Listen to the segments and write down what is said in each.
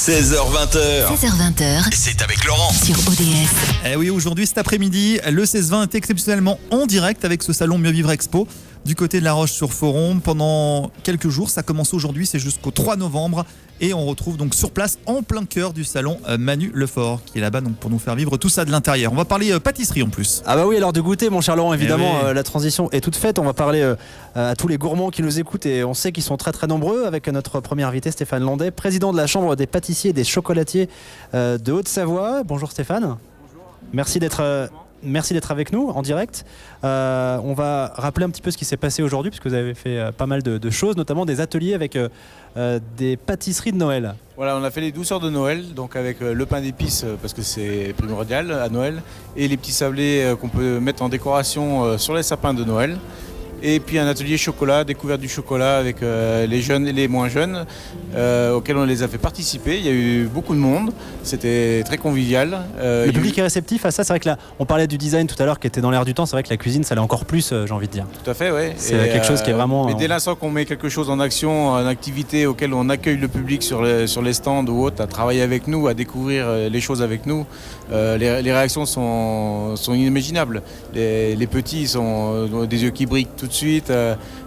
16h20. 16h20. C'est avec Laurent. Sur ODS. Eh oui, aujourd'hui, cet après-midi, le 16-20 est exceptionnellement en direct avec ce salon Mieux Vivre Expo du côté de La Roche-sur-Foron pendant quelques jours. Ça commence aujourd'hui, c'est jusqu'au 3 novembre. Et on retrouve donc sur place, en plein cœur du salon, Manu Lefort, qui est là-bas donc pour nous faire vivre tout ça de l'intérieur. On va parler pâtisserie en plus. Ah bah oui, alors de goûter, mon cher Laurent, évidemment, oui. la transition est toute faite. On va parler à tous les gourmands qui nous écoutent et on sait qu'ils sont très très nombreux avec notre premier invité, Stéphane Landais, président de la Chambre des pâtissiers et des chocolatiers de Haute-Savoie. Bonjour Stéphane. Bonjour. Merci d'être avec nous en direct. On va rappeler un petit peu ce qui s'est passé aujourd'hui, puisque vous avez fait pas mal de choses, notamment des ateliers avec des pâtisseries de Noël. Voilà, on a fait les douceurs de Noël, donc avec le pain d'épices, parce que c'est primordial à Noël, et les petits sablés qu'on peut mettre en décoration sur les sapins de Noël. Et puis un atelier chocolat, découverte du chocolat avec les jeunes et les moins jeunes, auxquels on les a fait participer. Il y a eu beaucoup de monde, c'était très convivial. Le public est réceptif à ça. C'est vrai que là, on parlait du design tout à l'heure qui était dans l'air du temps. C'est vrai que la cuisine, ça l'est encore plus, j'ai envie de dire. Tout à fait, oui. C'est quelque chose qui est vraiment... Mais dès l'instant qu'on met quelque chose en action, en activité auquel on accueille le public sur les stands ou autres, à travailler avec nous, à découvrir les choses avec nous, les réactions sont inimaginables. Les petits ont des yeux qui brillent tout de suite,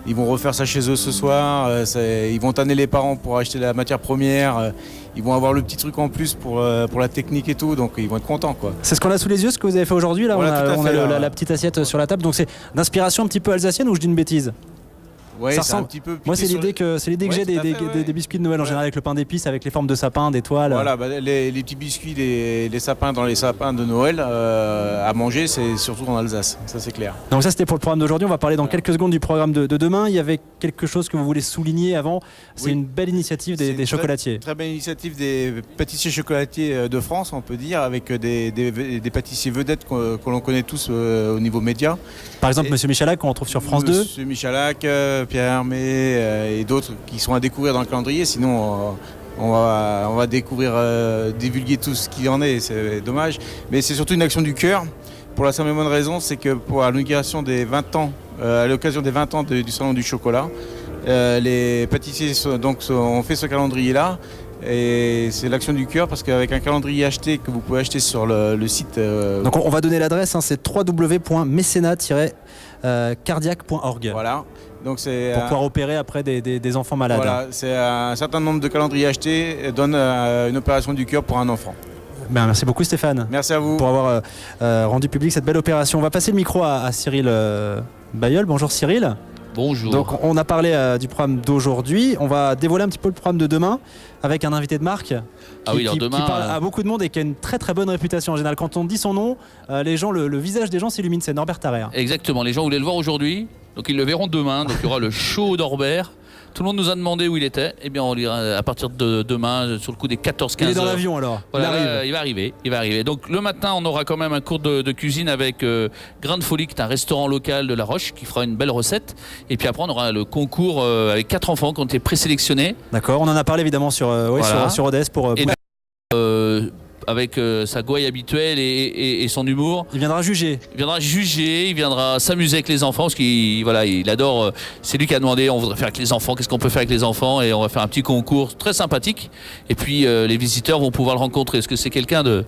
ils vont refaire ça chez eux ce soir, ils vont tanner les parents pour acheter la matière première, ils vont avoir le petit truc en plus pour la technique et tout, donc ils vont être contents, quoi. C'est ce qu'on a sous les yeux, ce que vous avez fait aujourd'hui là. Voilà, on a la petite assiette sur la table, donc c'est d'inspiration un petit peu alsacienne ou je dis une bêtise? Ouais, ça ressemble un petit peu. Moi, c'est l'idée que j'ai des biscuits de Noël en général avec le pain d'épices, avec les formes de sapin, d'étoiles. Voilà, les petits biscuits, les sapins dans les sapins de Noël à manger, c'est surtout en Alsace, ça c'est clair. Donc ça c'était pour le programme d'aujourd'hui. On va parler dans quelques secondes du programme de demain. Il y avait quelque chose que vous voulez souligner avant. C'est une belle initiative des chocolatiers. Très belle initiative des pâtissiers chocolatiers de France, on peut dire, avec des pâtissiers vedettes que l'on connaît tous au niveau média. Par exemple, Monsieur Michalak, qu'on retrouve sur France 2. Monsieur Michalak, Pierre Hermé et d'autres qui sont à découvrir dans le calendrier. Sinon, on va découvrir, divulguer tout ce qu'il en est. C'est dommage. Mais c'est surtout une action du cœur. Pour la simple et bonne raison, c'est que pour l'occasion des 20 ans, du Salon du Chocolat, les pâtissiers ont fait ce calendrier-là. Et c'est l'action du cœur parce qu'avec un calendrier acheté que vous pouvez acheter sur le site. Donc on va donner l'adresse, c'est www.mécénat-cardiaque.org. Voilà. Donc c'est pour pouvoir opérer après des enfants malades. Voilà, c'est un certain nombre de calendriers achetés donne une opération du cœur pour un enfant. Ben, merci beaucoup Stéphane. Merci à vous. Pour avoir rendu public cette belle opération. On va passer le micro à Cyril Bayeul. Bonjour Cyril. Bonjour. Donc on a parlé du programme d'aujourd'hui. On va dévoiler un petit peu le programme de demain avec un invité de marque qui parle à beaucoup de monde et qui a une très très bonne réputation en général. Quand on dit son nom, les gens, le visage des gens s'illumine. C'est Norbert Tarrer. Exactement, les gens voulaient le voir aujourd'hui, donc ils le verront demain. Donc il y aura le show Norbert. Tout le monde nous a demandé où il était. Eh bien, on l'ira à partir de demain, sur le coup des 14-15 heures. Il est dans l'avion alors. Voilà, il va arriver. Donc le matin, on aura quand même un cours de cuisine avec Grain de Folie, qui est un restaurant local de La Roche, qui fera une belle recette. Et puis après, on aura le concours avec 4 enfants qui ont été présélectionnés. D'accord, on en a parlé évidemment sur ODS pour... avec sa gouaille habituelle et son humour. Il viendra juger. Il viendra s'amuser avec les enfants parce qu'il adore. C'est lui qui a demandé, on voudrait faire avec les enfants, qu'est-ce qu'on peut faire avec les enfants, et on va faire un petit concours très sympathique. Et puis les visiteurs vont pouvoir le rencontrer parce que c'est quelqu'un de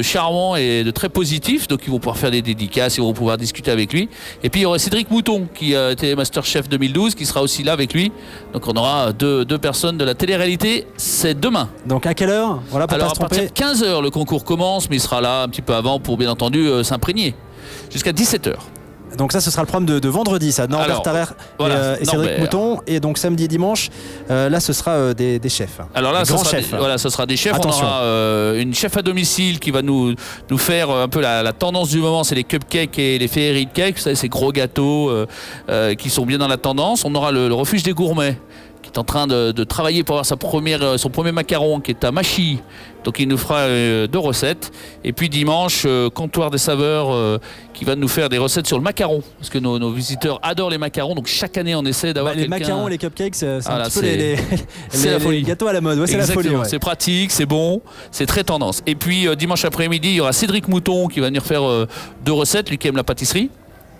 charmant et de très positif, donc ils vont pouvoir faire des dédicaces, ils vont pouvoir discuter avec lui. Et puis il y aura Cédric Mouton qui a été Masterchef 2012 qui sera aussi là avec lui, donc on aura deux personnes de la télé-réalité. C'est demain. Donc à quelle heure? Voilà, pour alors pas se tromper. À partir de 15h le concours commence, mais il sera là un petit peu avant pour bien entendu s'imprégner jusqu'à 17h. Donc ça, ce sera le programme de vendredi, ça. Norbert Tarrer et Cédric Mouton. Et donc samedi et dimanche, là, ce sera des chefs. Alors là, ce sera des chefs. Attention. On aura une chef à domicile qui va nous faire un peu la tendance du moment. C'est les cupcakes et les fairy cakes. Vous savez, ces gros gâteaux qui sont bien dans la tendance. On aura le refuge des gourmets qui est en train de travailler pour avoir son premier macaron qui est à Machy. Donc il nous fera 2 recettes. Et puis dimanche, Comptoir des saveurs qui va nous faire des recettes sur le macaron. Parce que nos visiteurs adorent les macarons. Donc chaque année on essaie d'avoir les macarons et les cupcakes, c'est un petit peu la folie. Les gâteaux à la mode. Ouais, c'est la folie. Ouais. C'est pratique, c'est bon, c'est très tendance. Et puis dimanche après-midi, il y aura Cédric Mouton qui va venir faire 2 recettes, lui qui aime la pâtisserie.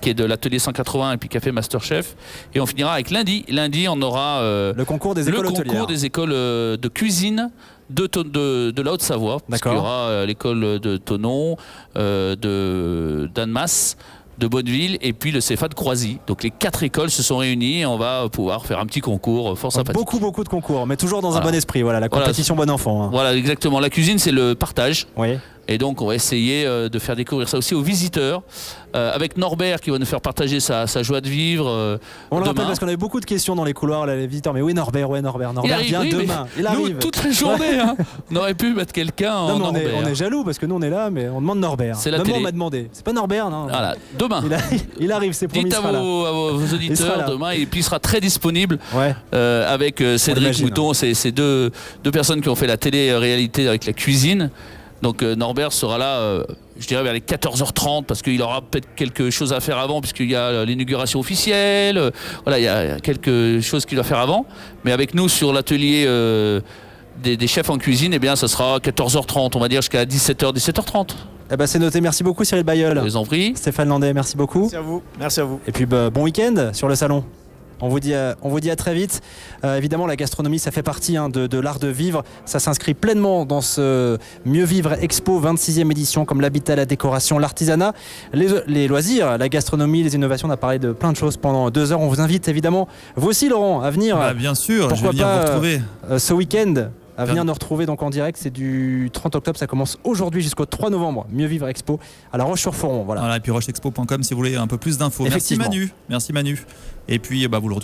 qui est de l'atelier 180 et puis Café Masterchef. Et on finira avec lundi. Lundi, on aura le concours des écoles hôtelières. Le concours des écoles de cuisine de la Haute-Savoie. Parce qu'il y aura l'école de Thonon, d'Annemasse, de Bonneville et puis le CFA de Croisy. Donc les 4 écoles se sont réunies et on va pouvoir faire un petit concours fort sympathique. Beaucoup de concours, mais toujours dans un bon esprit. Voilà, la compétition bon enfant. Hein. Voilà, exactement. La cuisine, c'est le partage. Oui. Et donc on va essayer de faire découvrir ça aussi aux visiteurs, avec Norbert qui va nous faire partager sa joie de vivre. On le demain. rappelle parce qu'on avait beaucoup de questions dans les couloirs, là, les visiteurs. Mais oui, Norbert Il arrive, vient demain. Il arrive. Nous, toute la journée, hein, on aurait pu mettre quelqu'un en Norbert. On est jaloux parce que nous on est là, mais on demande Norbert. C'est la Même télé. on m'a demandé. C'est pas Norbert, non. Voilà, demain. Il arrive, c'est promis. Dites à vos auditeurs demain, et puis il sera très disponible avec Cédric Mouton. C'est deux personnes qui ont fait la télé-réalité avec la cuisine. Donc Norbert sera là, je dirais vers les 14h30 parce qu'il aura peut-être quelque chose à faire avant puisqu'il y a l'inauguration officielle. Voilà, il y a quelque chose qu'il doit faire avant. Mais avec nous sur l'atelier des chefs en cuisine, eh bien, ça sera 14h30, on va dire jusqu'à 17h, 17h30. Eh ben, c'est noté. Merci beaucoup Cyril Bayeul. Je vous en prie. Stéphane Landais, merci beaucoup. Merci à vous. Merci à vous. Et puis bon week-end sur le salon. On vous dit à très vite. Évidemment, la gastronomie, ça fait partie de l'art de vivre. Ça s'inscrit pleinement dans ce Mieux Vivre Expo 26e édition, comme l'habitat, la décoration, l'artisanat, les loisirs, la gastronomie, les innovations. On a parlé de plein de choses pendant 2 heures. On vous invite évidemment, vous aussi Laurent, à venir. Bien sûr, pourquoi je vais venir pas, vous retrouver. Ce week-end. À venir nous retrouver donc en direct, c'est du 30 octobre, ça commence aujourd'hui jusqu'au 3 novembre. Mieux Vivre Expo à La Roche-sur-Foron. Voilà. Et puis rochexpo.com si vous voulez un peu plus d'infos. Merci Manu. Et puis vous le retrouvez.